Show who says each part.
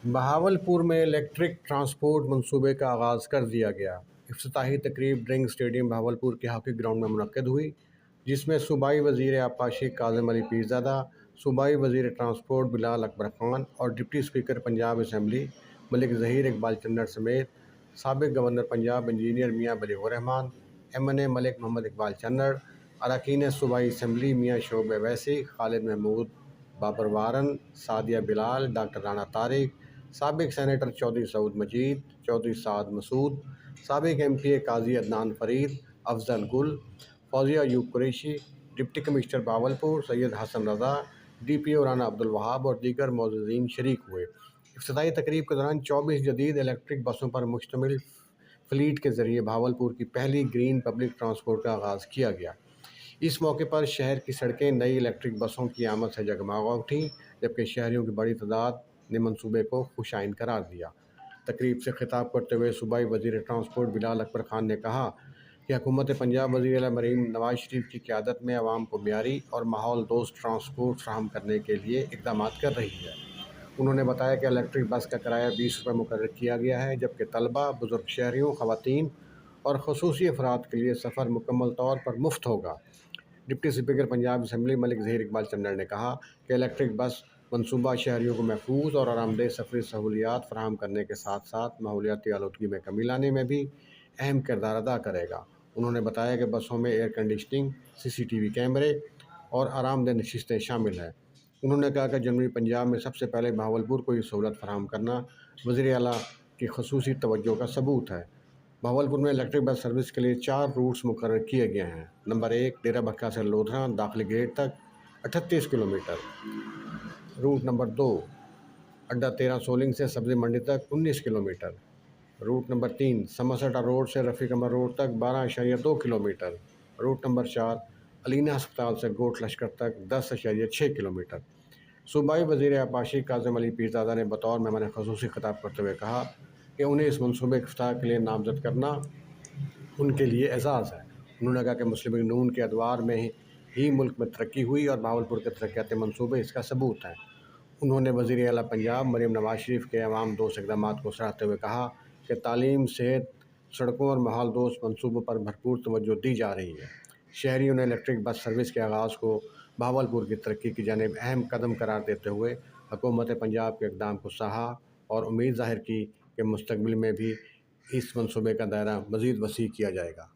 Speaker 1: بہاولپور میں electric transport منصوبے کا آغاز کر دیا گیا۔ افتتاحی تقریب ڈرنگ اسٹیڈیم بہاولپور کے ہاکی گراؤنڈ میں منعقد ہوئی، جس میں صوبائی وزیر آبپاشی کاظم علی پیرزادہ، صوبائی وزیر ٹرانسپورٹ بلال اکبر خان اور ڈپٹی اسپیکر پنجاب اسمبلی ملک ظہیر اقبال چنڑ سمیت سابق گورنر پنجاب انجینئر میاں بلیغ الرحمان، ایم این اے ملک محمد اقبال چنڑ، اراکین صوبائی اسمبلی میاں شعیب اویسی، خالد محمود، بابر وارن، سعدیہ بلال، ڈاکٹر رانا طارق، سابق سینیٹر چودھری سعود مجید، چودھری سعد مسعود، سابق ایم پی اے قاضی عدنان فرید، افضل گل، فوزیہ ایوب قریشی، ڈپٹی کمشنر بہاولپور سید حسن رضا، ڈی پی او رانا عبدالوہاب اور دیگر معززین شریک ہوئے۔ افتتاحی تقریب کے دوران 24 جدید الیکٹرک بسوں پر مشتمل فلیٹ کے ذریعے بہاولپور کی پہلی گرین پبلک ٹرانسپورٹ کا آغاز کیا گیا۔ اس موقع پر شہر کی سڑکیں نئی الیکٹرک بسوں کی آمد سے جگمگا اٹھیں، جبکہ شہریوں کی بڑی تعداد نے منصوبے کو خوش آئند قرار دیا۔ تقریب سے خطاب کرتے ہوئے صوبائی وزیر ٹرانسپورٹ بلال اکبر خان نے کہا کہ حکومت پنجاب وزیر اعلیٰ مریم نواز شریف کی قیادت میں عوام کو معیاری اور ماحول دوست ٹرانسپورٹ فراہم کرنے کے لیے اقدامات کر رہی ہے۔ انہوں نے بتایا کہ الیکٹرک بس کا کرایہ 20 روپے مقرر کیا گیا ہے، جبکہ طلبہ، بزرگ شہریوں، خواتین اور خصوصی افراد کے لیے سفر مکمل طور پر مفت ہوگا۔ ڈپٹی اسپیکر پنجاب اسمبلی ملک ظہیر اقبال چنڑ نے کہا کہ الیکٹرک بس منصوبہ شہریوں کو محفوظ اور آرام دہ سفری سہولیات فراہم کرنے کے ساتھ ساتھ ماحولیاتی آلودگی میں کمی لانے میں بھی اہم کردار ادا کرے گا۔ انہوں نے بتایا کہ بسوں میں ایئر کنڈیشننگ، CCTV کیمرے اور آرام دہ نشستیں شامل ہیں۔ انہوں نے کہا کہ جنوبی پنجاب میں سب سے پہلے بہاولپور کو یہ سہولت فراہم کرنا وزیر اعلیٰ کی خصوصی توجہ کا ثبوت ہے۔ بہاولپور میں الیکٹرک بس سروس کے لیے 4 روٹس مقرر کیے گئے ہیں۔ نمبر 1 ڈیرہ بکھا سے لودھراں داخلی گیٹ تک 38 کلومیٹر، روٹ نمبر 2 اڈہ 13 سولنگ سے سبزی منڈی تک 19 کلومیٹر، روٹ نمبر 3 سمرسٹا روڈ سے رفیق عمر روڈ تک 12.2 کلومیٹر، روٹ نمبر 4 علینا ہسپتال سے گوٹ لشکر تک 10.6 کلومیٹر۔ صوبائی وزیر آبپاشی کاظم علی پیرزادہ نے بطور مہمان خصوصی خطاب کرتے ہوئے کہا کہ انہیں اس منصوبے کے افتتاح کے لیے نامزد کرنا ان کے لیے اعزاز ہے۔ انہوں نے کہا کہ مسلم لیگ نون کے ادوار میں ہی ملک میں ترقی ہوئی اور بہاولپور کے ترقیاتی منصوبے اس کا ثبوت ہیں۔ انہوں نے وزیر اعلیٰ پنجاب مریم نواز شریف کے عوام دوست اقدامات کو سراہتے ہوئے کہا کہ تعلیم، صحت، سڑکوں اور ماحول دوست منصوبوں پر بھرپور توجہ دی جا رہی ہے۔ شہریوں نے الیکٹرک بس سروس کے آغاز کو بہاولپور کی ترقی کی جانب اہم قدم قرار دیتے ہوئے حکومت پنجاب کے اقدام کو سراہا اور امید ظاہر کی کہ مستقبل میں بھی اس منصوبے کا دائرہ مزید وسیع کیا جائے گا۔